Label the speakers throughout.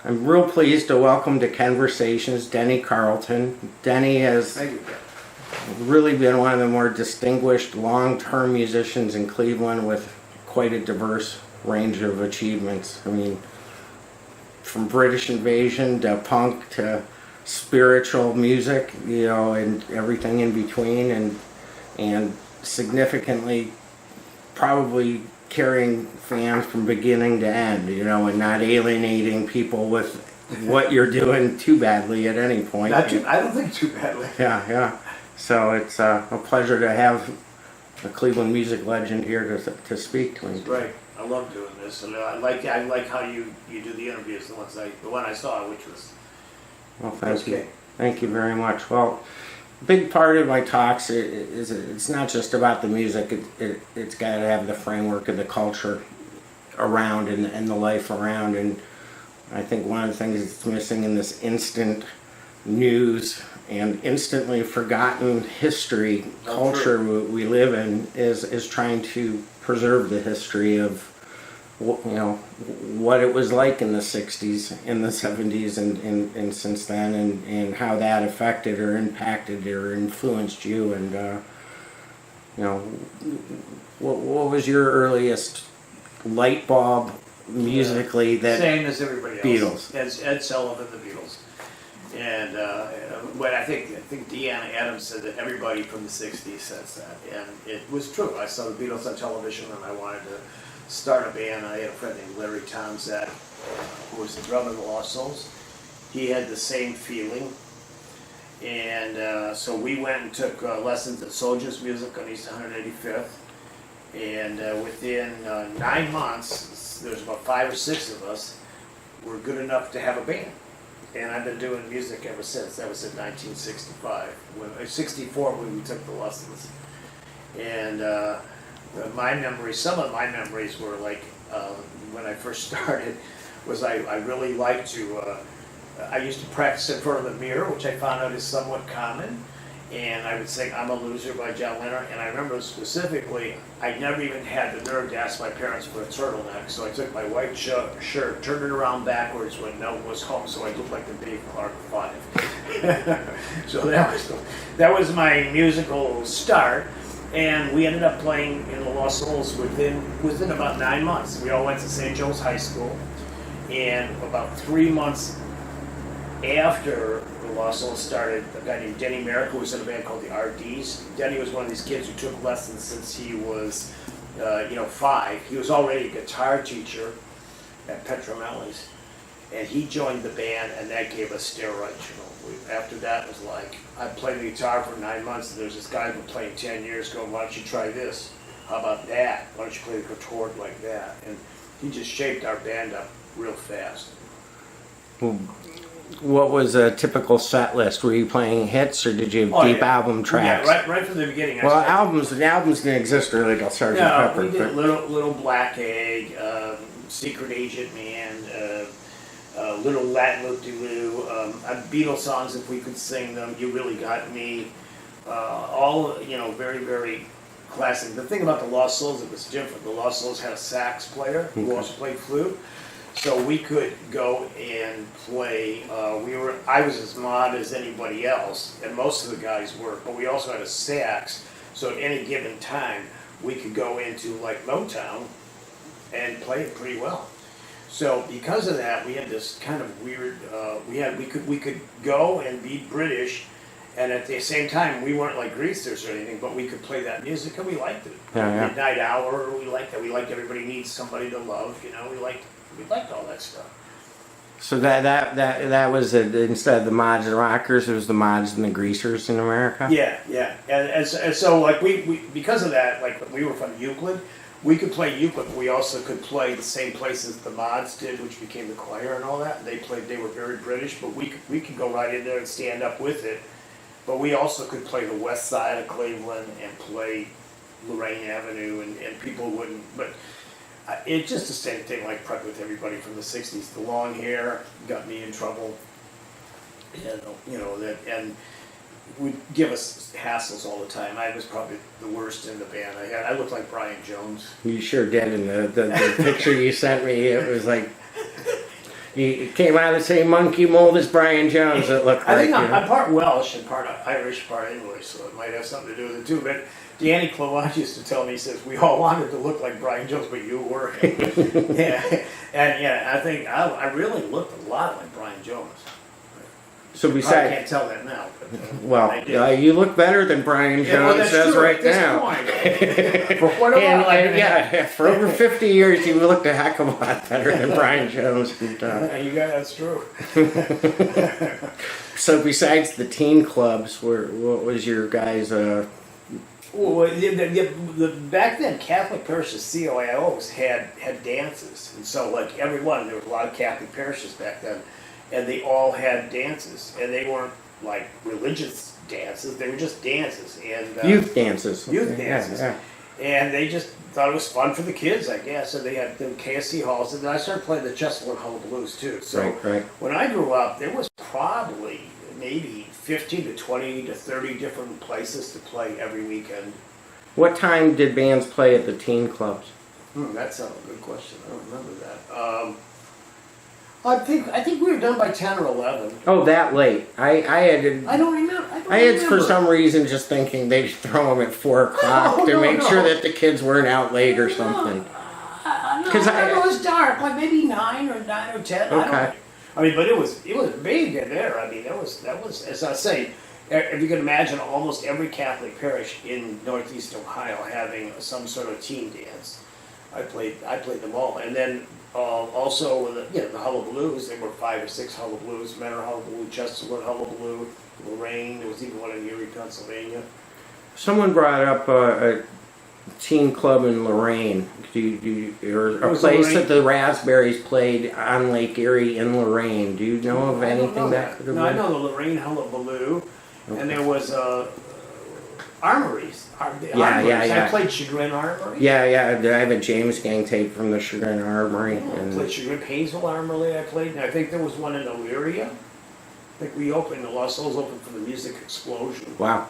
Speaker 1: I'm real pleased to welcome to Kenversations Denny Carleton. Denny has really been one of the more distinguished long-term musicians in Cleveland with quite a diverse range of achievements. I mean, from British Invasion to punk to spiritual music, and everything in between, and significantly probably carrying fans from beginning to end, and not alienating people with what you're doing too badly at any point.
Speaker 2: I don't think too badly.
Speaker 1: Yeah. So it's a pleasure to have a Cleveland music legend here to speak to me.
Speaker 2: That's right. I love doing this, and I like how you do the interviews. The one I saw, which was
Speaker 1: well, thank you. Thank you very much. Well, a big part of my talks is it's not just about the music. It's got to have the framework of the culture around and the life around. And I think one of the things that's missing in this instant news and instantly forgotten history culture we live in is trying to preserve the history of what it was like in the 60s, in the 70s, and since then, and how that affected or impacted or influenced you. And what was your earliest light bulb musically that
Speaker 2: same as everybody else?
Speaker 1: Beatles.
Speaker 2: As Ed Sullivan, the Beatles. And when I think Deanna Adams said that everybody from the 60s says that, and it was true. I saw the Beatles on television, and I wanted to start a band. I had a friend named Larry Tomzak, who was the drummer of the Lost Souls. He had the same feeling, and so we went and took lessons at Soldiers Music on East 185th, and within 9 months, there's about 5 or 6 of us were good enough to have a band. And I've been doing music ever since. That was in 1965, 64 when we took the lessons. And some of my memories were like, when I first started, was I really liked to, I used to practice in front of the mirror, which I found out is somewhat common. And I would sing I'm a Loser by John Lennon. And I remember specifically, I never even had the nerve to ask my parents for a turtleneck. So I took my white shirt, turned it around backwards when Mel was home, so I looked like the Dave Clark 5. So that was my musical start. And we ended up playing in the Lost Souls within about 9 months. We all went to St. Joe's High School. And about 3 months after the Lost Souls started, a guy named Denny Merrick, who was in a band called the RDs. Denny was one of these kids who took lessons since he was, 5. He was already a guitar teacher at Petromelli's, and he joined the band, and that gave us steroids. After that, it was like I played the guitar for 9 months, and there's this guy who played 10 years going, "Why don't you try this? How about that? Why don't you play the chord like that?" And he just shaped our band up real fast.
Speaker 1: What was a typical set list? Were you playing hits, or did you have deep album tracks?
Speaker 2: Yeah, right from the beginning.
Speaker 1: Well, albums didn't exist early till Sgt. Pepper.
Speaker 2: We did Little Black Egg, Secret Agent Man, Little Latin Loop-de-Loo, Beatles songs if we could sing them. You Really Got Me, all very, very classic. The thing about the Lost Souls, it was different. The Lost Souls had a sax player who also played flute. So we could go and play. I was as mod as anybody else, and most of the guys were. But we also had a sax, so at any given time we could go into like Motown and play it pretty well. So because of that, we had this kind of weird. We could go and be British, and at the same time we weren't like greasers or anything, but we could play that music and we liked it.
Speaker 1: Yeah.
Speaker 2: Midnight Hour, we liked that. We liked Everybody Needs Somebody to Love. We liked all that stuff.
Speaker 1: So that was instead of the mods and rockers, it was the mods and the greasers in America.
Speaker 2: Yeah, and so like we because of that, like we were from Euclid, we could play Euclid, but we also could play the same places the mods did, which became the choir and all that. They were very British, but we could go right in there and stand up with it. But we also could play the west side of Cleveland and play Lorraine Avenue, and people wouldn't, but. It's just the same thing like with everybody from the 60s. The long hair got me in trouble. And would give us hassles all the time. I was probably the worst in the band. I looked like Brian Jones.
Speaker 1: You sure did. In the picture you sent me, it was like You came out of the same monkey mold as Brian Jones, it looked
Speaker 2: I
Speaker 1: like.
Speaker 2: think
Speaker 1: You know?
Speaker 2: I'm part Welsh and part Irish, part English, so it might have something to do with it too. But Danny Clemente used to tell me, he says, we all wanted to look like Brian Jones, but you were him. Yeah. And yeah, I think I really looked a lot like Brian Jones.
Speaker 1: So
Speaker 2: I
Speaker 1: besides,
Speaker 2: can't tell that now. But,
Speaker 1: well,
Speaker 2: I did.
Speaker 1: you look better than Brian
Speaker 2: Yeah, well,
Speaker 1: Jones
Speaker 2: that's
Speaker 1: does
Speaker 2: true
Speaker 1: right
Speaker 2: at this
Speaker 1: now.
Speaker 2: point. For quite a
Speaker 1: And,
Speaker 2: while, I've been
Speaker 1: yeah, for over 50 years, you looked a heck of a lot better than Brian Jones. And,
Speaker 2: You got that's true.
Speaker 1: so besides the teen clubs, what was your guys'
Speaker 2: Well, back then, Catholic parishes, COIOs, had dances. And so, like, there was a lot of Catholic parishes back then, and they all had dances. And they weren't, like, religious dances, they were just dances. And
Speaker 1: youth dances?
Speaker 2: Youth dances.
Speaker 1: Yeah.
Speaker 2: And they just thought it was fun for the kids, I guess. And they had the KSC halls, and then I started playing the Chesterland Hullabaloo's, too. So
Speaker 1: Right.
Speaker 2: when I grew up, there was probably maybe 15 to 20 to 30 different places to play every weekend.
Speaker 1: What time did bands play at the teen clubs?
Speaker 2: That's a good question. I don't remember that. I think we were done by 10 or 11.
Speaker 1: Oh, that late. I
Speaker 2: don't remember.
Speaker 1: I had for some reason just thinking they'd throw them at 4 o'clock to make sure that the kids weren't out late or something.
Speaker 2: Because I know it was dark, like maybe 9 or 10.
Speaker 1: Okay.
Speaker 2: I mean, but it was big in there. I mean, that was as I say, if you can imagine, almost every Catholic parish in Northeast Ohio having some sort of teen dance. I played them all, and then also the Hullabaloos. There were 5 or 6 Hullabaloos: Menor Hullabaloo, Chesterland Hullabaloo, Lorraine. There was even one in Erie, Pennsylvania.
Speaker 1: Someone brought up a teen club in Lorraine. Or a place that the Raspberries played on Lake Erie in Lorraine. Do you know of anything that could have been?
Speaker 2: No, I know the Lorraine Hullabaloo, and there was Armories.
Speaker 1: Yeah.
Speaker 2: I played Chagrin Armory.
Speaker 1: Yeah. I have a James Gang tape from the Chagrin Armory.
Speaker 2: I played Chagrin Painesville Armory. I played, and I think there was one in Elyria. I think we opened, the Lost Souls opened for the Music Explosion.
Speaker 1: Wow.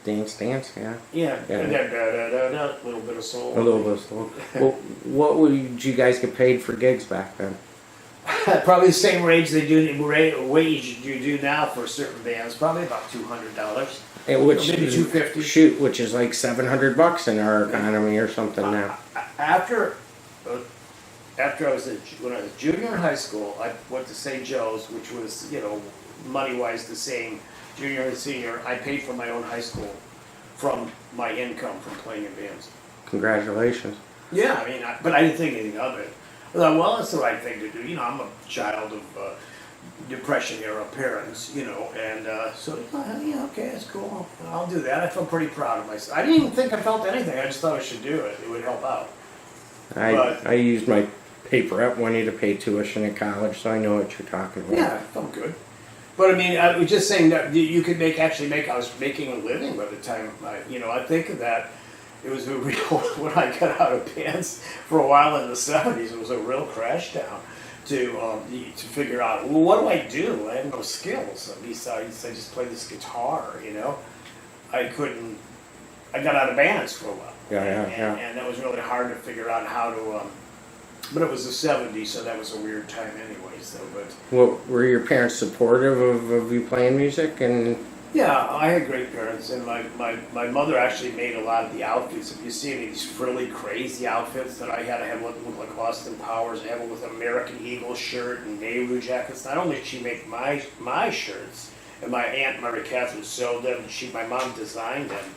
Speaker 1: Dance, yeah.
Speaker 2: Yeah. And then a little bit of soul.
Speaker 1: A little bit of soul. Well, what would you guys get paid for gigs back then?
Speaker 2: Probably the same wage you do now for certain bands. Probably about $200.
Speaker 1: Which
Speaker 2: maybe $250.
Speaker 1: Shoot, which is like $700 in our economy or something now.
Speaker 2: After I was when I was a junior in high school, I went to St. Joe's, which was money-wise the same. Junior and senior, I paid for my own high school from my income from playing in bands.
Speaker 1: Congratulations.
Speaker 2: Yeah, I mean, but I didn't think anything of it. I thought, well, that's the right thing to do. I'm a child of Depression-era parents, and so, yeah, okay, that's cool. I'll do that. I felt pretty proud of myself. I didn't even think I felt anything. I just thought I should do it. It would help out.
Speaker 1: I used my paperette money to pay tuition in college, so I know what you're talking about.
Speaker 2: Yeah, it felt good. But I mean, I was just saying that you could I was making a living by the time, I think of that. It was a real, when I got out of bands for a while in the 70s, it was a real crash down to figure out, well, what do I do? I have no skills besides I just play this guitar, I got out of bands for a while.
Speaker 1: Yeah.
Speaker 2: And that was really hard to figure out how to, but it was the 70s, so that was a weird time anyway.
Speaker 1: Well, were your parents supportive of you playing music? And
Speaker 2: yeah, I had great parents, and my mother actually made a lot of the outfits. If you see any of these frilly, crazy outfits that I had one that looked like Austin Powers. I had one with an American Eagle shirt and Nehru jackets. Not only did she make my shirts, and my Aunt Mary Catherine sewed them, my mom designed them.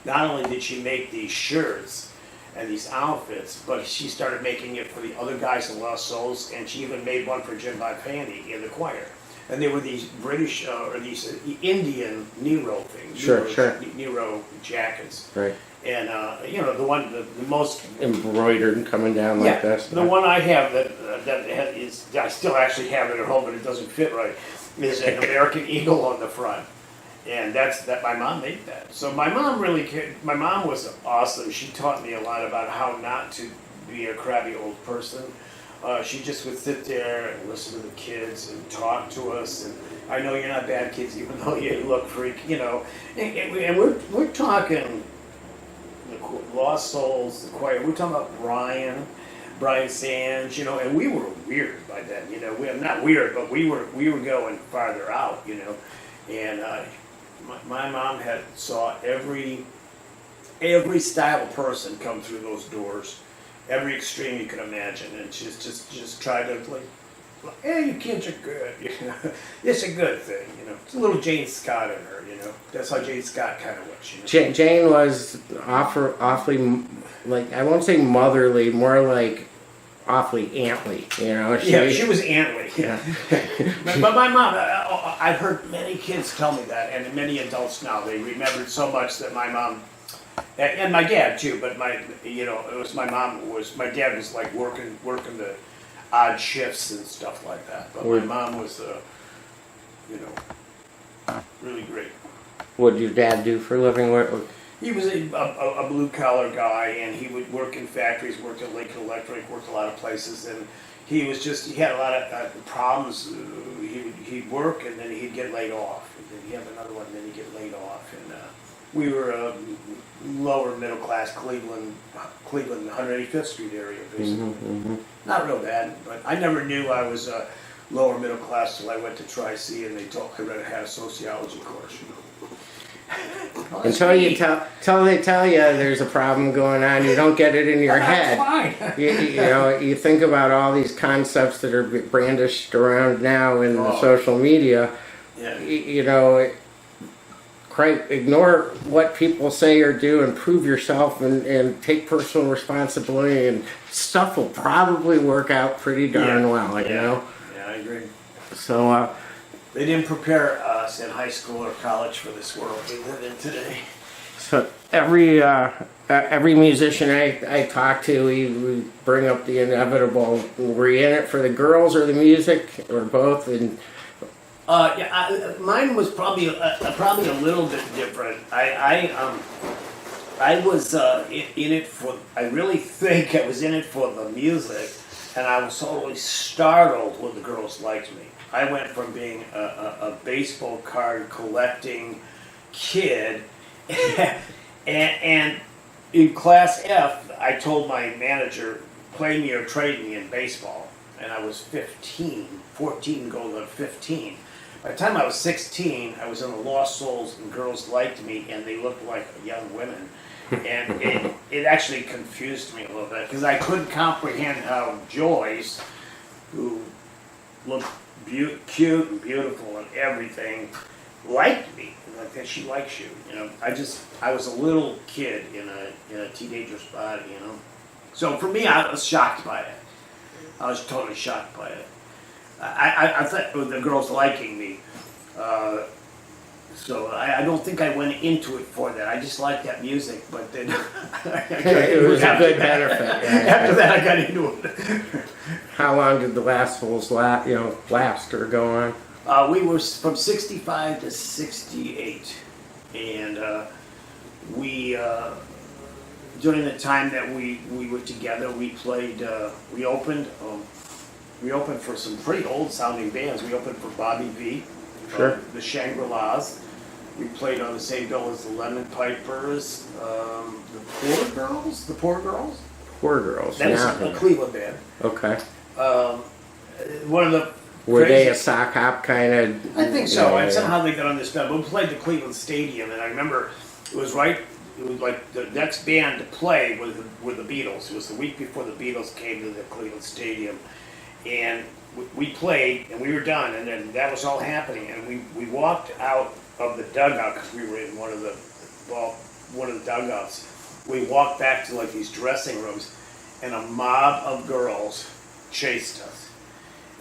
Speaker 2: Not only did she make these shirts and these outfits, but she started making it for the other guys in Lost Souls, and she even made one for Jim Bonfanti in the choir. And they were these British or these Indian Nero things.
Speaker 1: Sure.
Speaker 2: Nero jackets.
Speaker 1: Right.
Speaker 2: And the most
Speaker 1: embroidered coming down like this.
Speaker 2: The one I have that is, I still actually have it at home, but it doesn't fit right. Is an American Eagle on the front. And that my mom made that. So my mom was awesome. She taught me a lot about how not to be a crabby old person. She just would sit there and listen to the kids and talk to us. And I know you're not bad kids, even though you look freak, And we're talking the Lost Souls, the choir. We're talking about Brian. Brian Sands, you know, and we were weird by then, you know. We not weird, but we were going farther out, you know. And my mom saw every style of person come through those doors, every extreme you could imagine, and she just tried to like, hey, you kids are good, you know. It's a good thing, you know. It's a little Jane Scott in her, you know. That's how Jane Scott kind of was, you know.
Speaker 1: Jane was awfully, like, I won't say motherly, more like awfully auntly, you know.
Speaker 2: She was auntly. Yeah. But my mom, I've heard many kids tell me that, and many adults now, they remembered so much that my mom, and my dad too, but it was my dad was like working the odd shifts and stuff like that. But my mom was, really great.
Speaker 1: What did your dad do for a living?
Speaker 2: He was a blue collar guy, and he would work in factories, worked at Lincoln Electric, worked a lot of places, and he had a lot of problems. He'd work, and then he'd get laid off, and then he'd have another one, and then he'd get laid off. And we were lower middle class Cleveland, 185th Street area, basically.
Speaker 1: Mm-hmm.
Speaker 2: Not real bad, but I never knew I was lower middle class till I went to Tri-C, and I had a sociology course.
Speaker 1: Until they tell you there's a problem going on, you don't get it in your head.
Speaker 2: Fine.
Speaker 1: You think about all these concepts that are brandished around now in the social media.
Speaker 2: Yeah.
Speaker 1: Ignore what people say or do and prove yourself and take personal responsibility, and stuff will probably work out pretty darn well, you know?
Speaker 2: Yeah, I agree.
Speaker 1: So,
Speaker 2: they didn't prepare us in high school or college for this world we live in today.
Speaker 1: So every musician I talk to, we bring up the inevitable. Were you in it for the girls or the music or both? And
Speaker 2: mine was probably a little bit different. I was in it for. I really think I was in it for the music, and I was totally startled when the girls liked me. I went from being a baseball card collecting kid, and in Class F, I told my manager, play me or trade me in baseball. And I was 14 going on 15. By the time I was 16, I was in the Lost Souls, and girls liked me, and they looked like young women. And it actually confused me a little bit, because I couldn't comprehend how Joyce, who looked cute and beautiful and everything, liked me. Like, she likes you, you know. I was a little kid in a teenager's body, you know. So for me, I was shocked by it. I was totally shocked by it. I thought the girls liking me. So I don't think I went into it for that. I just liked that music, but then
Speaker 1: it was a good benefit.
Speaker 2: After that, I got into it.
Speaker 1: How long did the last Souls last or go on?
Speaker 2: We were from 65 to 68, and we during the time that we were together, we played. We opened for some pretty old sounding bands. We opened for Bobby V,
Speaker 1: sure.
Speaker 2: The Shangri-Las. We played on the same bill as the Lemon Pipers, the Poor Girls. That was a Cleveland band.
Speaker 1: Okay.
Speaker 2: One of the.
Speaker 1: Were they a sock hop kind of?
Speaker 2: I think so. And somehow they got on this band. But we played the Cleveland Stadium, and I remember it was like the next band to play were the Beatles. It was the week before the Beatles came to the Cleveland Stadium, and we played, and we were done, and then that was all happening, and we walked out of the dugout because we were in one of the dugouts. We walked back to like these dressing rooms, and a mob of girls chased us.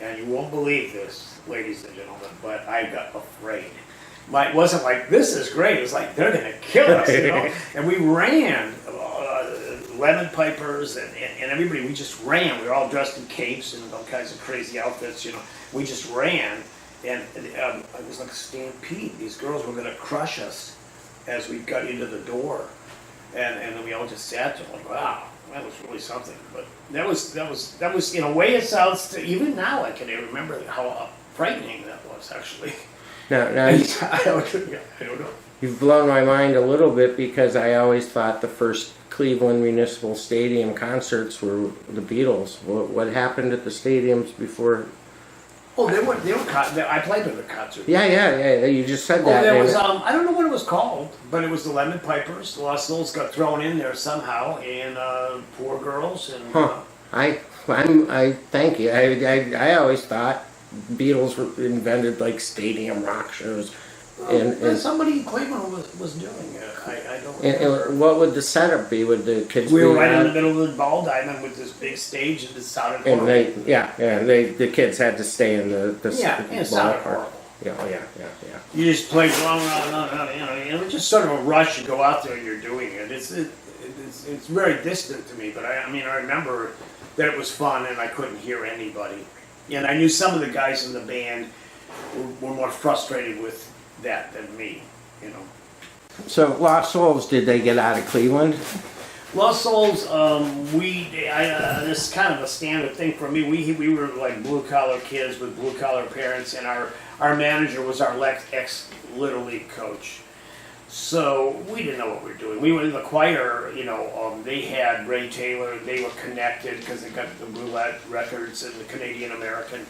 Speaker 2: And you won't believe this, ladies and gentlemen, but I got afraid. It wasn't like, this is great. It was like, they're going to kill us, you know? And we ran, Lemon Pipers and everybody, we just ran. We were all dressed in capes and all kinds of crazy outfits, you know. We just ran, and it was like a stampede. These girls were going to crush us as we got into the door. And then we all just sat there like, wow. That was really something, but that was in a way it sounds even now I can remember how frightening that was actually.
Speaker 1: Now
Speaker 2: I don't know.
Speaker 1: You've blown my mind a little bit, because I always thought the first Cleveland Municipal Stadium concerts were the Beatles. What happened at the stadiums before?
Speaker 2: Oh, they were. I played at the concert.
Speaker 1: Yeah. You just said that.
Speaker 2: There was. I don't know what it was called, but it was the Lemon Pipers. The Lost Souls got thrown in there somehow, and Poor Girls and.
Speaker 1: I thank you. I always thought Beatles were invented like stadium rock shows. And
Speaker 2: somebody in Cleveland was doing it. I don't remember.
Speaker 1: And what would the setup be? Would the kids
Speaker 2: We
Speaker 1: be
Speaker 2: were right in the middle of the ball diamond with this big stage, and it sounded
Speaker 1: and
Speaker 2: horrible.
Speaker 1: the kids had to stay in the
Speaker 2: it sounded
Speaker 1: ballpark.
Speaker 2: horrible.
Speaker 1: Yeah.
Speaker 2: You just played wrong, it was just sort of a rush. You go out there and you're doing it. It's very distant to me, but I remember that it was fun and I couldn't hear anybody. And I knew some of the guys in the band were more frustrated with that than me,
Speaker 1: So Lost Souls, did they get out of Cleveland?
Speaker 2: Lost Souls, this is kind of a standard thing for me. We were like blue collar kids with blue collar parents, and our manager was our ex Little League coach. So we didn't know what we were doing. We were in the choir, they had Ray Taylor, they were connected because they got the Roulette records and the Canadian American.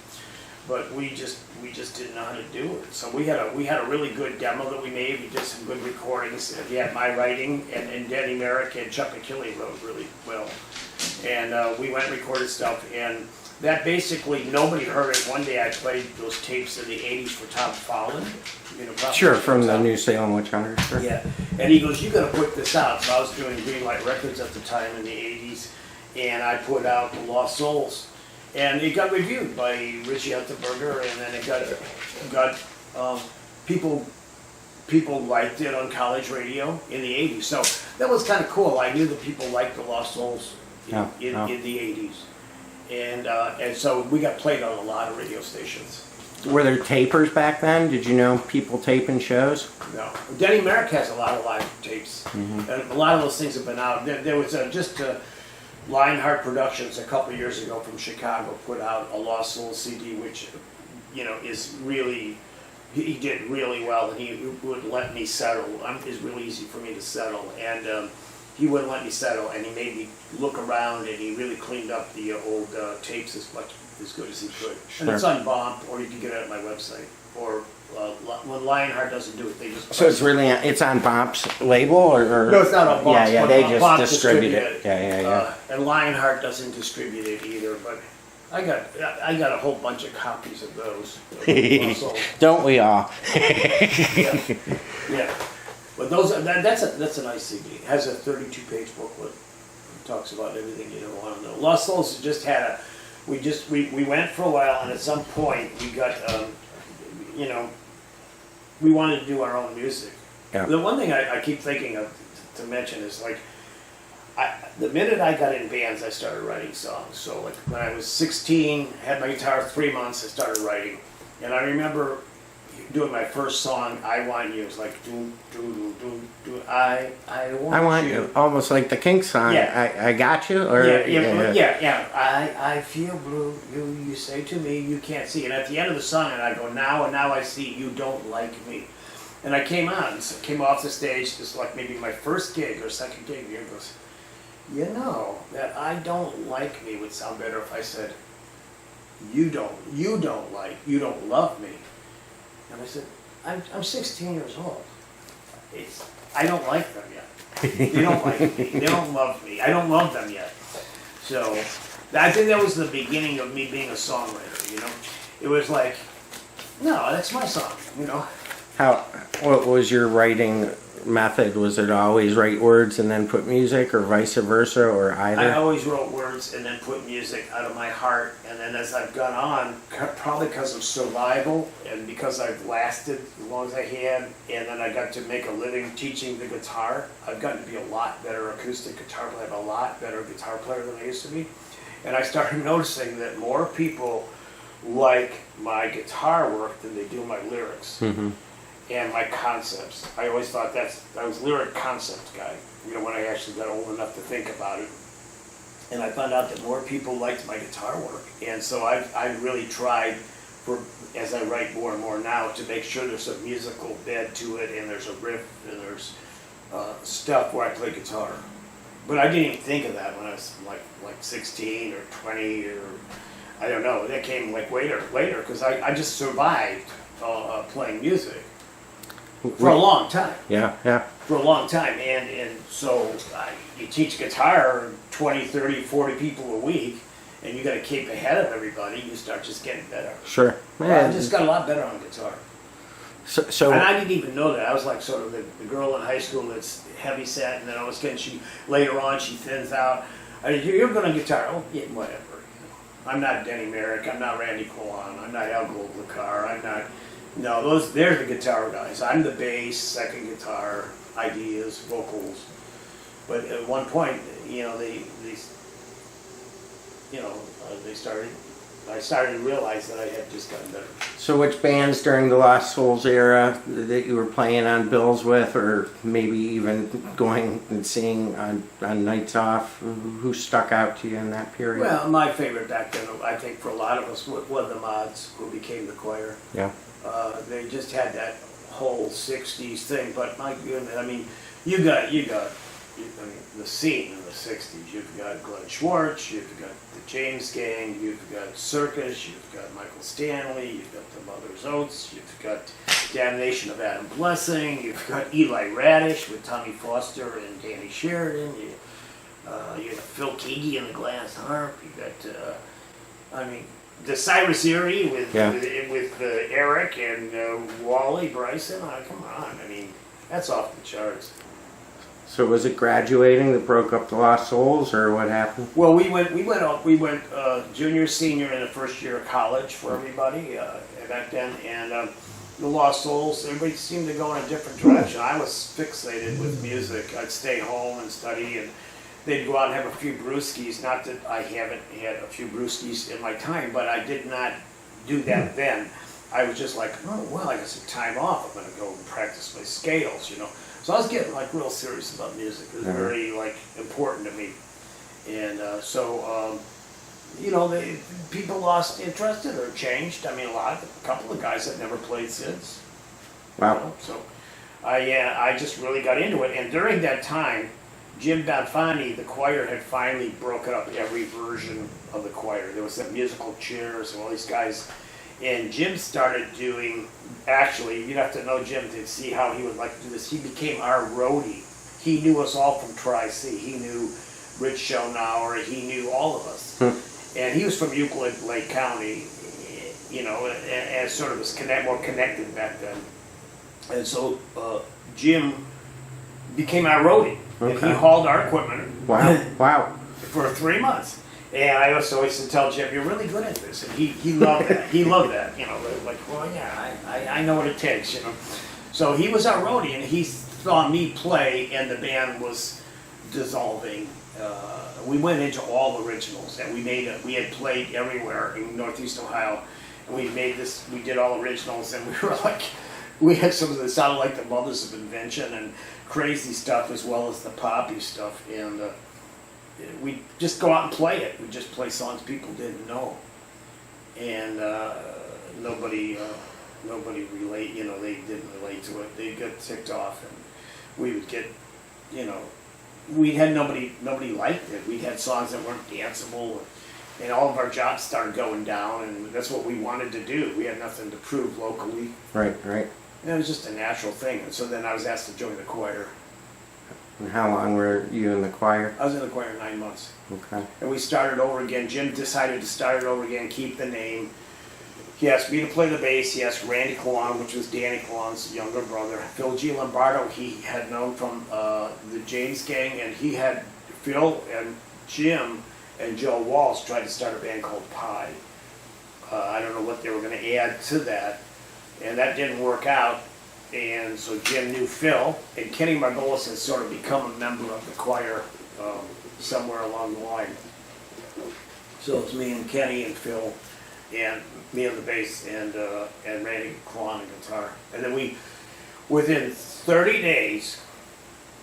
Speaker 2: But we just didn't know how to do it. So we had a really good demo that we made. We did some good recordings. We had my writing, and Denny Merrick and Chuck McKinley wrote really well. And we went and recorded stuff, and that basically nobody heard it. One day I played those tapes in the '80s for Tom Fallon.
Speaker 1: Sure, from the New Salem Witch Hunters. Sure.
Speaker 2: Yeah, and he goes, "You got to put this out." So I was doing Green Light Records at the time in the '80s, and I put out The Lost Souls. And it got reviewed by Richie Unterberger, and then it got people liked it on college radio in the '80s. So that was kind of cool. I knew that people liked the Lost Souls in the '80s, and so we got played on a lot of radio stations.
Speaker 1: Were there tapers back then? Did you know people taping shows?
Speaker 2: No, Denny Merrick has a lot of live tapes, and a lot of those things have been out. There was Lionheart Productions a couple of years ago from Chicago put out a Lost Souls CD, which, is really, he did really well, and he would let me settle. It's really easy for me to settle, and he wouldn't let me settle, and he made me look around, and he really cleaned up the old tapes as good as he could. Sure. And it's on Bomp, or you can get it at my website, or when Lionheart doesn't do it, they just...
Speaker 1: So it's on Bomp's label, or...
Speaker 2: No, it's not on Bomp's.
Speaker 1: Yeah, they just distribute it. Yeah.
Speaker 2: And Lionheart doesn't distribute it either, but I got a whole bunch of copies of those.
Speaker 1: Don't we all?
Speaker 2: Yeah. But that's a nice CD. It has a 32-page booklet. It talks about everything you want to know. Lost Souls just had we went for a while, and at some point we got we wanted to do our own music. Yeah. The one thing I keep thinking of to mention is the minute I got in bands, I started writing songs. So like when I was 16, had my guitar 3 months, I started writing. And I remember doing my first song, I Want You. It was like, I want you.
Speaker 1: Almost like the Kinks song,
Speaker 2: yeah.
Speaker 1: I got you? Or,
Speaker 2: yeah. I feel blue, you say to me, you can't see. And at the end of the song, and I go, now I see you don't like me. And I came off the stage, this is like maybe my first gig or second gig, and he goes, that I don't like me would sound better if I said, you don't love me. And I said, I'm 16 years old. I don't like them yet. They don't like me. They don't love me. I don't love them yet. So I think that was the beginning of me being a songwriter, It was like, no, that's my song,
Speaker 1: What was your writing method? Was it always write words and then put music, or vice versa, or either?
Speaker 2: I always wrote words and then put music out of my heart, and then as I've gone on, probably because of survival and because I've lasted as long as I had, and then I got to make a living teaching the guitar, I've gotten to be a lot better acoustic guitar player. I'm a lot better guitar player than I used to be, and I started noticing that more people like my guitar work than they do my lyrics. Mm-hmm. And my concepts. I always thought I was lyric concept guy, when I actually got old enough to think about it. And I found out that more people liked my guitar work. And so I've really tried, as I write more and more now, to make sure there's a musical bed to it, and there's a riff, and there's stuff where I play guitar. But I didn't even think of that when I was like 16 or 20 or I don't know. That came like later because I just survived playing music for a long time.
Speaker 1: Yeah, yeah.
Speaker 2: For a long time, and so you teach guitar 20, 30, 40 people a week, and you got to keep ahead of everybody. You start just getting better.
Speaker 1: Sure.
Speaker 2: Well, I just got a lot better on guitar.
Speaker 1: So
Speaker 2: And I didn't even know that. I was like sort of the girl in high school that's heavy set, and then all of a sudden later on she thins out. You're good on guitar. Oh, yeah, whatever. I'm not Denny Merrick. I'm not Randy Quillan. I'm not Al Goldlacar. I'm not. No, they're the guitar guys. I'm the bass, second guitar, ideas, vocals. But at one point, I started to realize that I had just gotten better.
Speaker 1: So which bands during the Lost Souls era that you were playing on bills with, or maybe even going and seeing on nights off, who stuck out to you in that period?
Speaker 2: Well, my favorite back then, I think for a lot of us, were the Mods, who became the Choir.
Speaker 1: Yeah.
Speaker 2: They just had that whole 60s thing, but my goodness, I mean, you got the scene in the 60s. You've got Glenn Schwartz, you've got the James Gang, you've got Circus, you've got Michael Stanley, you've got the Mother's Oats, you've got Damnation of Adam Blessing, you've got Eli Radish with Tommy Foster and Danny Sheridan, you got Phil Keaggy and the Glass Harp, you got, the Cyrus Erie with Eric and Wally Bryson. Come on, that's off the charts.
Speaker 1: So was it graduating that broke up the Lost Souls, or what happened?
Speaker 2: Well, we went junior, senior, and the first year of college for everybody back then, and the Lost Souls. Everybody seemed to go in a different direction. I was fixated with music. I'd stay home and study, and they'd go out and have a few brewskis. Not that I haven't had a few brewskis in my time, but I did not do that then. I was just like, oh well, I got some time off. I'm going to go and practice my scales, So I was getting like real serious about music. It was very important to me, and people lost interest or changed. A couple of guys that never played since.
Speaker 1: Wow.
Speaker 2: So I just really got into it, and during that time, Jim Bonfanti, the Choir, had finally broken up every version of the Choir. There was some musical chairs and all these guys. And Jim started doing, actually, you'd have to know Jim to see how he would like to do this. He became our roadie. He knew us all from Tri-C. He knew Rich Schonauer. He knew all of us. And he was from Euclid Lake County, and sort of was more connected back then. And so Jim became our roadie.
Speaker 1: Okay.
Speaker 2: And he hauled our equipment.
Speaker 1: Wow.
Speaker 2: For 3 months. And I also used to tell Jim, "You're really good at this," and he loved that. He loved that, like, well, yeah, I know what it takes, So he was our roadie, and he saw me play, and the band was dissolving. We went into all originals, and we had played everywhere in Northeast Ohio, and we did all originals, and we were like, we had some that sounded like the Mothers of Invention and crazy stuff as well as the poppy stuff, and we just go out and play it. We just play songs people didn't know, and nobody relate. They didn't relate to it. They got ticked off, and we would get, we had nobody liked it. We had songs that weren't danceable, and all of our jobs started going down, and that's what we wanted to do. We had nothing to prove locally.
Speaker 1: Right.
Speaker 2: And it was just a natural thing. And so then I was asked to join the Choir.
Speaker 1: And how long were you in the Choir?
Speaker 2: I was in the Choir 9 months.
Speaker 1: Okay.
Speaker 2: And we started over again. Jim decided to start it over again, keep the name. He asked me to play the bass. He asked Randy Quillan, which was Danny Quillan's younger brother. Phil G. Lombardo, he had known from the James Gang, and he had Phil and Jim and Joe Walsh tried to start a band called Pie. I don't know what they were going to add to that, and that didn't work out. And so Jim knew Phil, and Kenny Margolis had sort of become a member of the Choir somewhere along the line. So it was me and Kenny and Phil, and me on the bass, and Randy Quillan on guitar. And then within 30 days,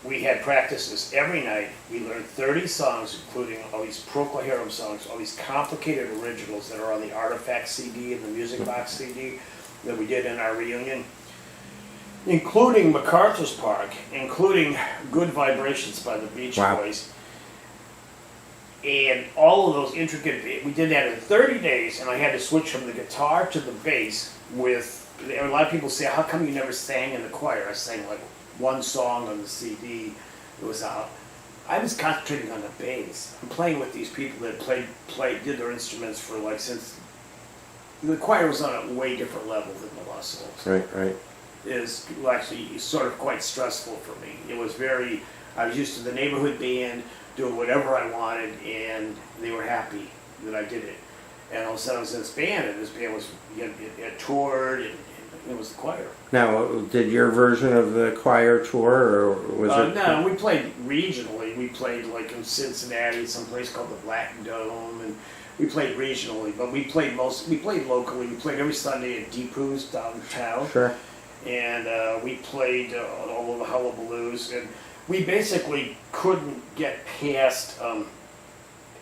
Speaker 2: we had practices every night. We learned 30 songs, including all these Procol Harum songs, all these complicated originals that are on the Artifact CD and the Music Box CD that we did in our reunion, including MacArthur's Park, including Good Vibrations by the Beach Boys, And all of those intricate, we did that in 30 days, and I had to switch from the guitar to the bass with, a lot of people say, how come you never sang in the choir? I sang like one song on the CD. It was out. I was concentrating on the bass. I'm playing with these people that did their instruments for like since, the choir was on a way different level than the Lost Souls.
Speaker 1: Right.
Speaker 2: Is actually sort of quite stressful for me. It was very, I was used to the neighborhood band, doing whatever I wanted, and they were happy that I did it. And all of a sudden I was in this band, and this band was, it toured, and it was the choir.
Speaker 1: Now, did your version of the choir tour, or was it?
Speaker 2: No, we played regionally. We played like in Cincinnati, some place called the Black Dome, and we played regionally, but we played locally. We played every Sunday at Deepoo's downtown.
Speaker 1: Sure.
Speaker 2: And we played all of the hullabaloos, and we basically couldn't get past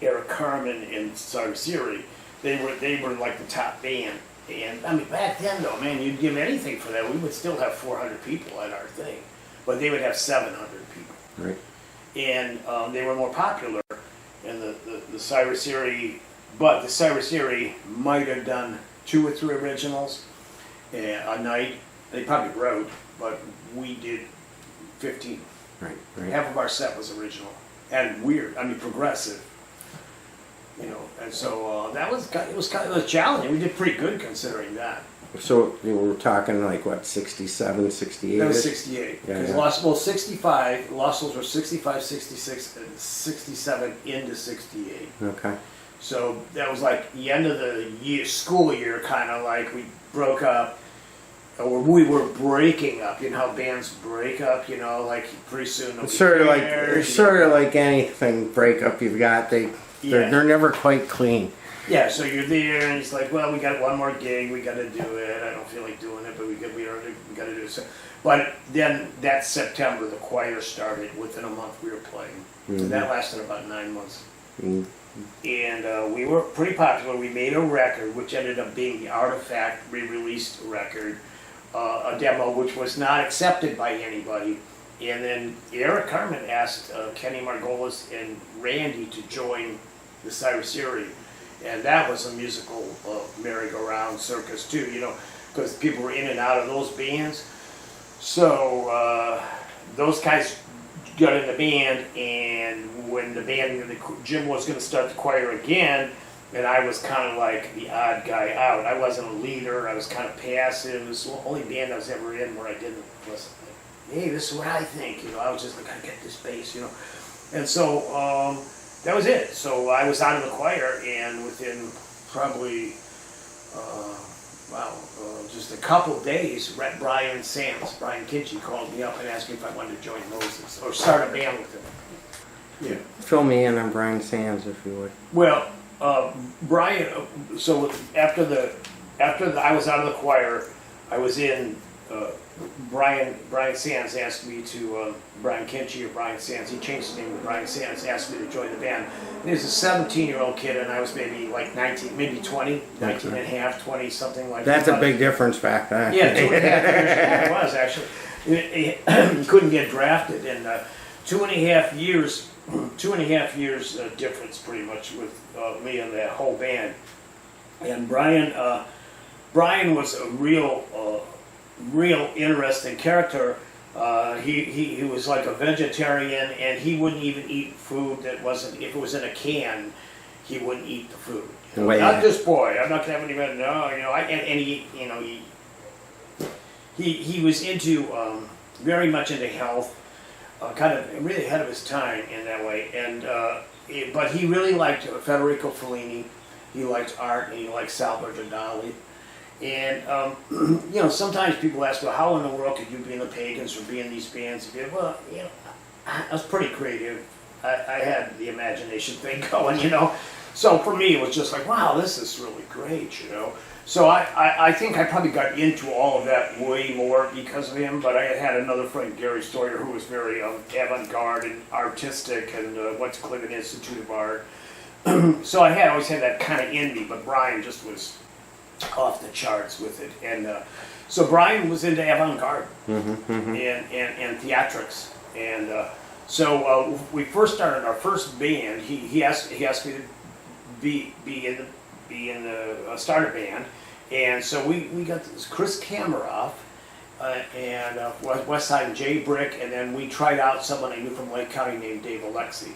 Speaker 2: Eric Carmen and Cyrus Erie. They were like the top band. And I mean, back then though, man, you'd give anything for that. We would still have 400 people at our thing, but they would have 700 people.
Speaker 1: Right.
Speaker 2: And they were more popular. And the Cyrus Erie, but the Cyrus Erie might have done 2 or 3 originals a night. They probably wrote, but we did 15.
Speaker 1: Right.
Speaker 2: Half of our set was original and weird. I mean, progressive. You know, and so it was kind of a challenge. We did pretty good considering that.
Speaker 1: So you were talking like what, 67, 68?
Speaker 2: That was 68.
Speaker 1: Yeah,
Speaker 2: Because
Speaker 1: yeah.
Speaker 2: 65, Lost Souls were 65, 66, and 67 into 68.
Speaker 1: Okay.
Speaker 2: So that was like the end of the school year, kind of like we broke up. Or we were breaking up. You know how bands break up. You know, like pretty soon.
Speaker 1: It's sort of like anything breakup you've got. They're never quite clean.
Speaker 2: Yeah. So you're there, and it's like, well, we got one more gig. We got to do it. I don't feel like doing it, but we got to do it. So, but then that September, the choir started. Within a month, we were playing.
Speaker 1: Mm-hmm.
Speaker 2: So that lasted about 9 months.
Speaker 1: Mm-hmm.
Speaker 2: And we were pretty popular. We made a record, which ended up being the Artifact re-released record. A demo which was not accepted by anybody, and then Eric Carmen asked Kenny Margolis and Randy to join the Cyrus Erie, and that was a musical merry-go-round circus too, you know, because people were in and out of those bands. So those guys got in the band, and when Jim was going to start the choir again, and I was kind of like the odd guy out. I wasn't a leader. I was kind of passive. It was the only band I was ever in where I wasn't like, hey, this is what I think. You know, I was just like, I get this bass, you know. And so that was it. So I was out of the choir, and within probably, just a couple days, Brian Kinchy called me up and asked me if I wanted to join Moses or start a band with him. Yeah.
Speaker 1: Fill me in on Brian Sands, if you would.
Speaker 2: Well. Brian, so after I was out of the choir, I was in, Brian Sands asked me to, Brian Kinchy or Brian Sands, he changed the name to Brian Sands, asked me to join the band. And he was a 17-year-old kid, and I was maybe like 19, maybe 20, 19 and a half, 20, something like that.
Speaker 1: That's a big difference back then.
Speaker 2: Yeah, 2.5 years, yeah, it was actually. He couldn't get drafted, and 2.5 years, 2.5 years difference pretty much with me and that whole band. And Brian was a real interesting character. He was like a vegetarian, and he wouldn't even eat food that wasn't, if it was in a can, he wouldn't eat the food. You know, not this boy. I'm not gonna have any. No, you know. And he, you know, he was into very much into health. Kind of really ahead of his time in that way, and but he really liked Federico Fellini. He liked art, and he liked Salvador Dali. And you know, sometimes people ask, "Well, how in the world could you be in the Pagans or be in these bands?" Well, you know, I was pretty creative. I had the imagination thing going, you know. So for me, it was just like, "Wow, this is really great," you know. So I think I probably got into all of that way more because of him, but I had another friend, Gary Stoyer, who was very avant-garde and artistic and went to Cleveland Institute of Art. So I always had that kind of in me, but Brian just was off the charts with it. And so Brian was into avant-garde and theatrics. And So we first started our first band. He asked me to be in the start a band, and so we got this Chris Kameroff and West Side and Jay Brick, and then we tried out someone I knew from Lake County named Dave Alexi,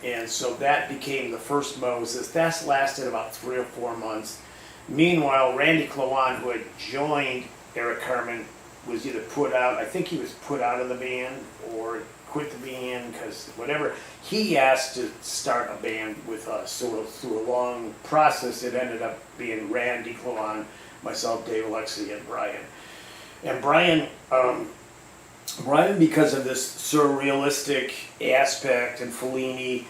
Speaker 2: and so that became the first Moses. That lasted about 3 or 4 months. Meanwhile, Randy Clowan, who had joined Eric Carmen, was either put out. I think he was put out of the band or quit the band because whatever. He asked to start a band with us. So through a long process, it ended up being Randy Clowan, myself, Dave Alexi, and Brian. And Brian, because of this surrealistic aspect and Fellini,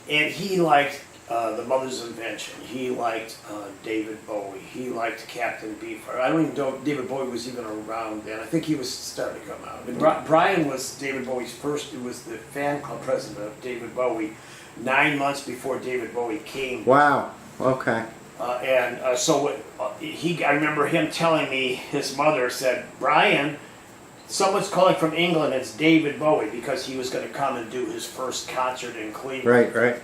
Speaker 2: and he liked The Mother's Invention. He liked David Bowie. He liked Captain Beefheart. I don't even know if David Bowie was even around then. I think he was starting to come out. And Brian was David Bowie's first. He was the fan club president of David Bowie 9 months before David Bowie came.
Speaker 1: Wow. Okay.
Speaker 2: I remember him telling me, his mother said, Brian, someone's calling from England, it's David Bowie, because he was going to come and do his first concert in Cleveland.
Speaker 1: Right.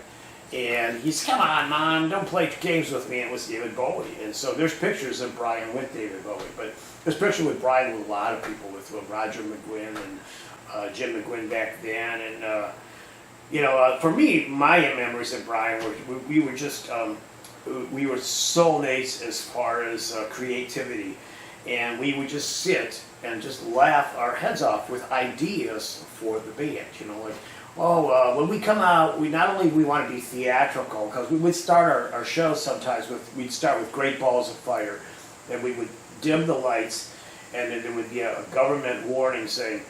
Speaker 2: And he's, come on, Mom, don't play games with me. And it was David Bowie. And so there's pictures of Brian with David Bowie. But there's pictures with Brian with a lot of people, with Roger McGuinn and Jim McGuinn back then. And, for me, my memories of Brian were, we were just, we were soulmates as far as creativity. And we would just sit and just laugh our heads off with ideas for the band, when we come out, we not only we want to be theatrical, because we would start our shows sometimes we'd start with Great Balls of Fire, and we would dim the lights, and then there would be a government warning saying,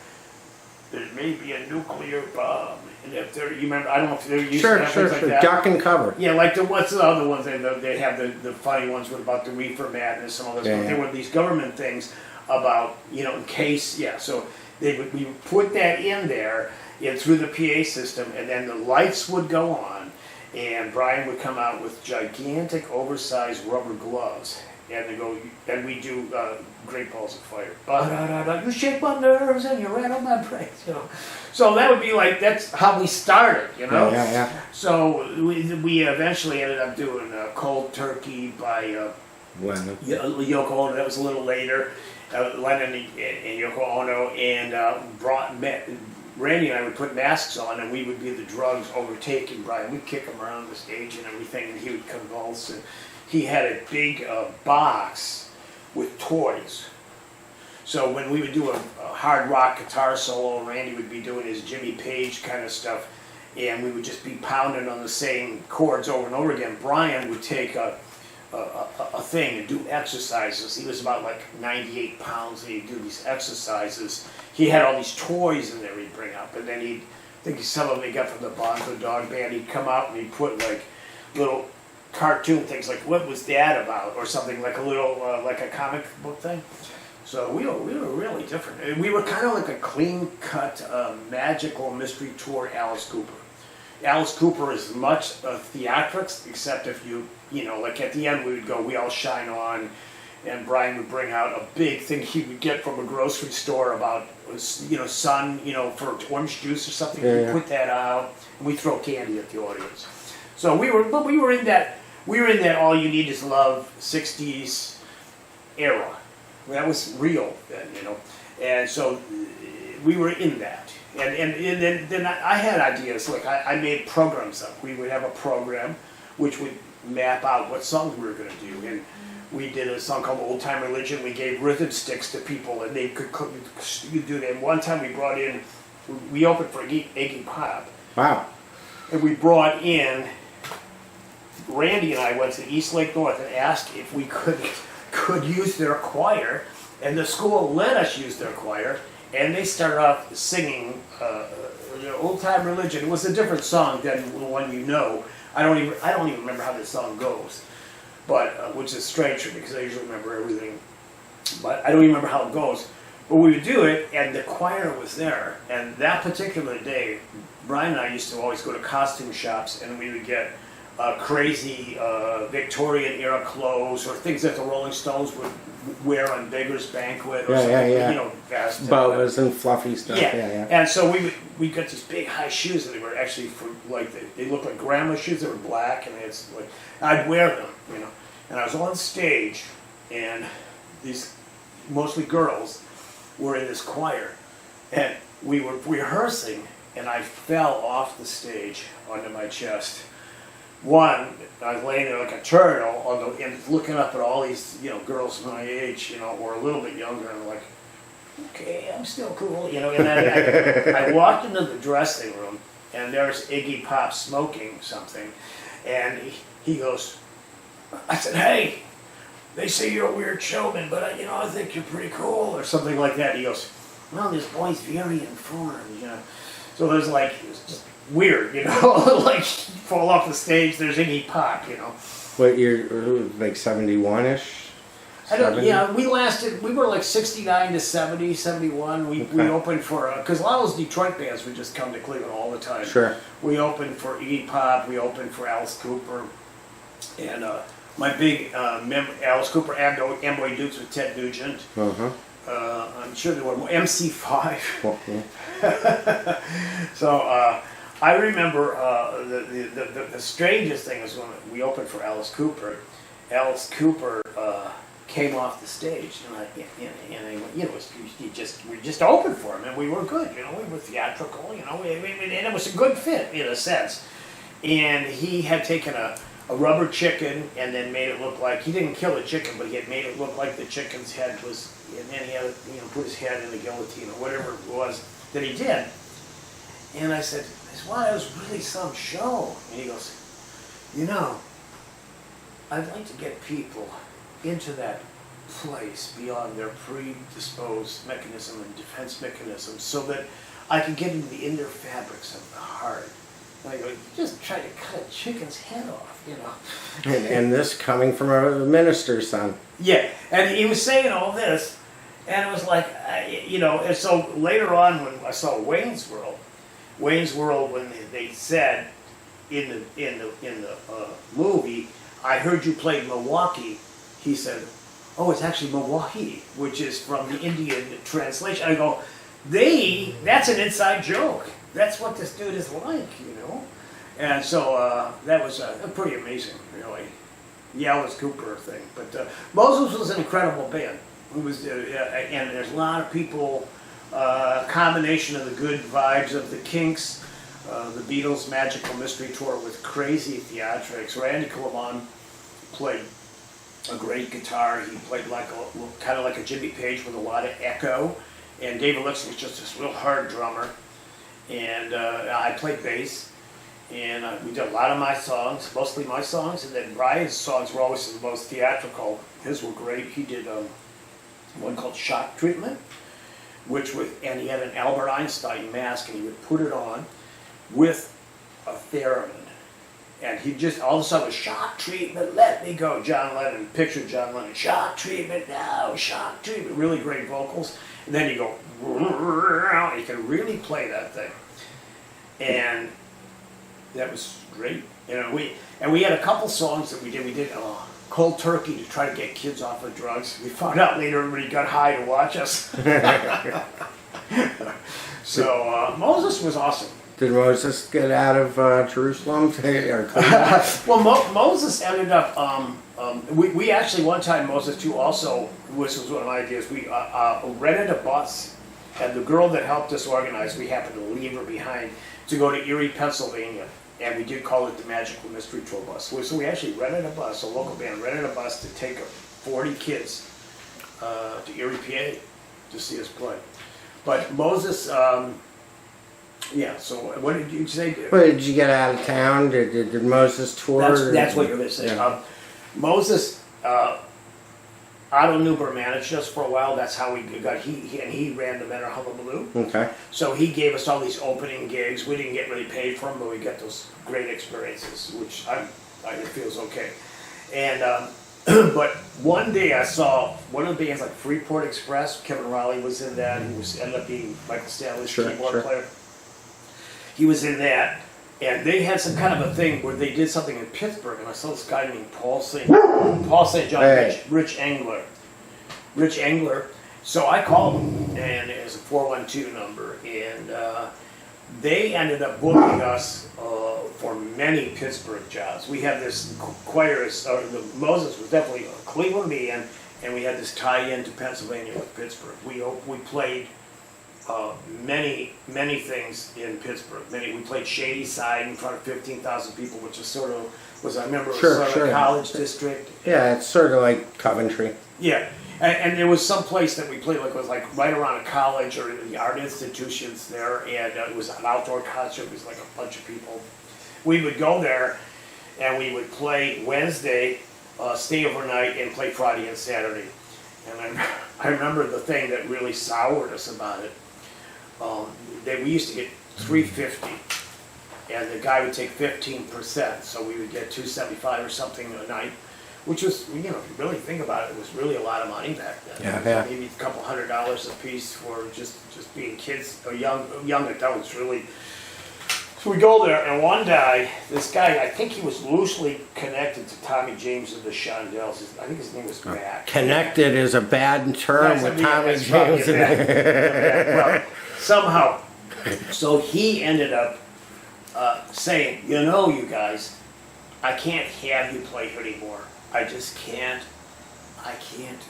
Speaker 2: there may be a nuclear bomb. And if you remember, I don't know if they're used to things like that.
Speaker 1: Duck and cover.
Speaker 2: Yeah, like what's the other ones? They have the funny ones about the reefer madness and all this. There were these government things about, in case, so we would put that in there, through the PA system, and then the lights would go on, and Brian would come out with gigantic, oversized rubber gloves, and we do Great Balls of Fire. You shake my nerves and you rattle my brains, So that would be that's how we started,
Speaker 1: Yeah.
Speaker 2: So we eventually ended up doing Cold Turkey by Yoko Ono. That was a little later. Lennon and Yoko Ono, and Randy and I would put masks on, and we would be the drugs overtaking Brian. We'd kick him around the stage and everything, and he would convulse. And he had a big box with toys. So when we would do a hard rock guitar solo, Randy would be doing his Jimmy Page kind of stuff, and we would just be pounding on the same chords over and over again. Brian would take a thing and do exercises. He was about 98 pounds, and he'd do these exercises. He had all these toys in there he'd bring up, and then I think some of them he got from the Bonzo Dog Band. He'd come out and he'd put little cartoon things, like what was that about, or something like a little like a comic book thing. So we were really different. And we were kind of like a clean cut magical mystery tour Alice Cooper. Alice Cooper is as much theatrics, except if at the end we would go, we all shine on, and Brian would bring out a big thing he would get from a grocery store about, sun, for orange juice or something. We'd put that out, and we throw candy at the audience. So we were in that all you need is love 60s era. That was real then, and so we were in that. And then I had ideas, I made programs up. We would have a program which would map out what songs we were going to do. And we did a song called Old Time Religion. We gave rhythm sticks to people, and they could do that. And one time we opened for Iggy Pop.
Speaker 1: Wow.
Speaker 2: And we brought in, Randy and I went to East Lake North and asked if we could use their choir. And the school let us use their choir. And they started off singing Old Time Religion. It was a different song than the one I don't even remember how this song goes, but which is strange for me because I usually remember everything. But I don't even remember how it goes. But we would do it, and the choir was there. And that particular day, Brian and I used to always go to costume shops, and we would get crazy Victorian era clothes or things that the Rolling Stones would wear on Beggar's Banquet or something, you know, vest.
Speaker 1: Boas and fluffy stuff. Yeah.
Speaker 2: And so we got these big high shoes that they were actually for like they looked like grandma shoes. They were black, and it's like I'd wear them, you know. And I was on stage, and these mostly girls were in this choir, and we were rehearsing, and I fell off the stage onto my chest. One, I was laying there like a turtle and looking up at all these, you know, girls my age, you know, or a little bit younger, and I'm like, okay, I'm still cool, you know. And then I walked into the dressing room, and there's Iggy Pop smoking something, and he goes, I said, hey, they say you're a weird showman, but you know, I think you're pretty cool, or something like that. He goes, well, this boy's very informed, you know. So there's like, it was just weird, you know, like you fall off the stage, there's Iggy Pop, you know.
Speaker 1: What year, like 71-ish?
Speaker 2: I don't, yeah, we were like 69 to 70, 71. We opened for, because a lot of those Detroit bands would just come to Cleveland all the time.
Speaker 1: Sure.
Speaker 2: We opened for Iggy Pop, we opened for Alice Cooper, and my big Alice Cooper, Amboy Dukes with Ted Nugent. I'm sure there were more, MC5.
Speaker 1: Well, yeah.
Speaker 2: So, I remember the strangest thing was when we opened for Alice Cooper. Alice Cooper came off the stage, and you know, we just opened for him, and we were good. You know, we were theatrical. You know, and it was a good fit in a sense. And he had taken a rubber chicken and then made it look like he didn't kill the chicken, but he had made it look like the chicken's head was, and then he had put his head in the guillotine or whatever it was that he did. And I said, wow, that was really some show. And he goes, you know, I'd like to get people into that place beyond their predisposed mechanism and defense mechanism so that I can get into the inner fabrics of the heart. And I go, you just try to cut a chicken's head off, you know.
Speaker 1: And this coming from a minister's son.
Speaker 2: Yeah, and he was saying all this, and it was like, you know, and so later on when I saw Wayne's World, when they said in the movie, I heard you played Milwaukee, he said, oh, it's actually Milwaukee, which is from the Indian translation. I go, that's an inside joke. That's what this dude is like, you know? And so that was pretty amazing, really. The Alice Cooper thing. But Moses was an incredible band. It was, and there's a lot of people, combination of the good vibes of the Kinks, the Beatles' Magical Mystery Tour with crazy theatrics. Randy Clement played a great guitar. He played like kind of like a Jimmy Page with a lot of echo. And Dave Alexis was just this real hard drummer. And I played bass. And we did a lot of my songs, mostly my songs. And then Brian's songs were always the most theatrical. His were great. He did one called Shock Treatment, and he had an Albert Einstein mask, and he would put it on with a theremin. And he just, all of a sudden, was shock treatment, let me go. John Lennon, picture John Lennon, shock treatment now, shock treatment. Really great vocals. And then you go, you can really play that thing. And that was great. You know, we had a couple songs that we did. We did Cold Turkey to try to get kids off of drugs. We found out later everybody got high to watch us. So Moses was awesome.
Speaker 1: Did Moses get out of Jerusalem?
Speaker 2: Well, Moses ended up, we actually, one time, Moses too also, which was one of my ideas, we rented a bus, and the girl that helped us organize, we happened to leave her behind to go to Erie, Pennsylvania, and we did call it the Magical Mystery Tour Bus. So we actually rented a bus, a local band rented a bus to take 40 kids to Erie, PA to see us play. But Moses, yeah, so what did you say?
Speaker 1: Well, did you get out of town? Did Moses tour?
Speaker 2: That's what you're going to say. Yeah. Moses, Otto Neuber managed us for a while. That's how we got, he ran the Menor Hullabaloo. Okay. So he gave us all these opening gigs. We didn't get really paid for them, but we got those great experiences, which it feels okay. And, but one day I saw one of the bands like Freeport Express. Kevin Raleigh was in that. He ended up being Michael Stanley's keyboard player. He was in that, And they had some kind of a thing where they did something in Pittsburgh, and I saw this guy named Paul St. John,
Speaker 1: Hey.
Speaker 2: Rich Angler. So I called them, and it was a 412 number, and they ended up booking us for many Pittsburgh jobs. We had this choir, the Moses was definitely a Cleveland band, and we had this tie-in to Pennsylvania with Pittsburgh. We played many things in Pittsburgh. We played Shady Side in front of 15,000 people, which was I remember it was
Speaker 1: Sure,
Speaker 2: sort of
Speaker 1: sure.
Speaker 2: a college district.
Speaker 1: Yeah, it's sort of like Coventry.
Speaker 2: Yeah, and there was some place that we played, like it was like right around a college or the art institutions there, and it was an outdoor concert. It was like a bunch of people. We would go there, and we would play Wednesday, stay overnight, and play Friday and Saturday. And I remember the thing that really soured us about it. We used to get $350, and the guy would take 15%, so we would get $275 or something a night, which was, if you really think about it, it was really a lot of money back then.
Speaker 1: Yeah.
Speaker 2: Maybe a couple $100 a piece for just being kids or young adults, really. So we go there, and one guy, this guy, I think he was loosely connected to Tommy James of the Shondells. I think his name was Matt.
Speaker 1: Connected is a bad term with Tommy James.
Speaker 2: Well, somehow. So he ended up saying, you guys, I can't have you play here anymore. I just can't. I can't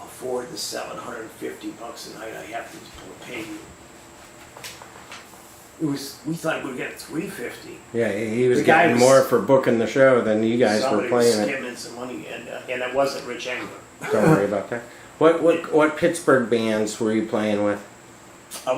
Speaker 2: afford the $750 a night I have to pay you. We thought we'd get $350.
Speaker 1: Yeah, he was
Speaker 2: The guy
Speaker 1: getting
Speaker 2: was-
Speaker 1: more for booking the show than you guys were
Speaker 2: Somebody was
Speaker 1: playing it.
Speaker 2: skimming some money, and it wasn't Rich Angler.
Speaker 1: Don't worry about that. What Pittsburgh bands were you playing with?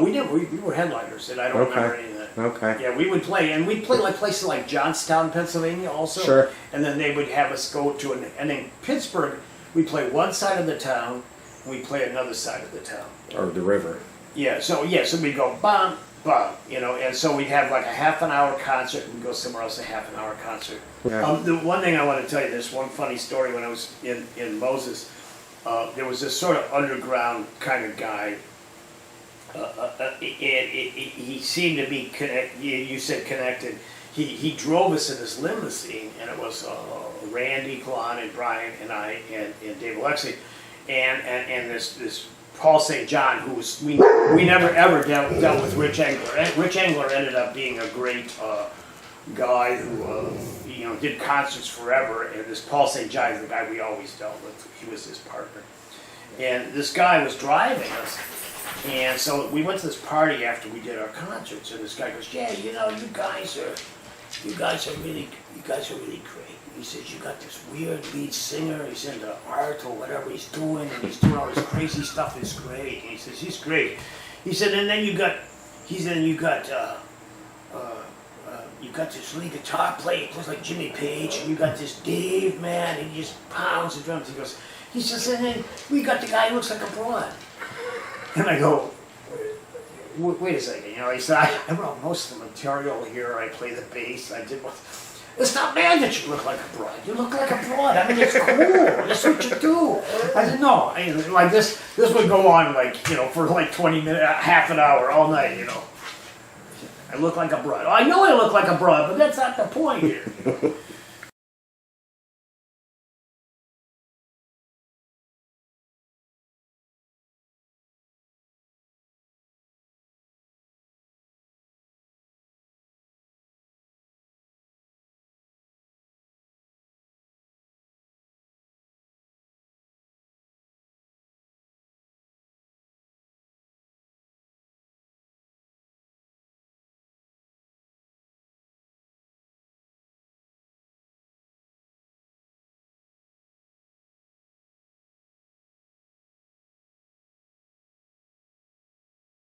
Speaker 2: We were headliners, and I don't remember any of that.
Speaker 1: Okay.
Speaker 2: Yeah, we would play, and we'd play like places like Johnstown, Pennsylvania, also.
Speaker 1: Sure.
Speaker 2: And then they would have us go to and in Pittsburgh, we play one side of the town, and we play another side of the town.
Speaker 1: Or the river.
Speaker 2: Yeah, so we go bum, bum, and so we'd have like a half an hour concert, and we'd go somewhere else a half an hour concert.
Speaker 1: Yeah.
Speaker 2: The one thing I want to tell you, this one funny story when I was in Moses, there was this sort of underground kind of guy. He seemed to be connected. You said connected. He drove us in this limousine, and it was Randy, Klon, and Brian, and I, and Dave Alexi, and this Paul St. John, who was we never ever dealt with Rich Angler. Rich Angler ended up being a great guy who did concerts forever, and this Paul St. John is the guy we always dealt with. He was his partner, and this guy was driving us. And so we went to this party after we did our concerts, and this guy goes, "Yeah, you guys are really great." He says, "You got this weird lead singer. He's into art or whatever he's doing, and he's doing all this crazy stuff. It's great." And he says, "He's great." He said, "And then you got this lead guitar player. He plays like Jimmy Page, and you got this Dave man, and he just pounds the drums." He says, "And then we got the guy who looks like a broad." And I go, wait a second, he said, I wrote most of the material here, I play the bass, I did what, it's not bad that you look like a broad, you look like a broad, I mean, it's cool, that's what you do. I said, no, like this would go on for like 20 minutes, half an hour, all night, I look like a broad. I know I look like a broad, but that's not the point here.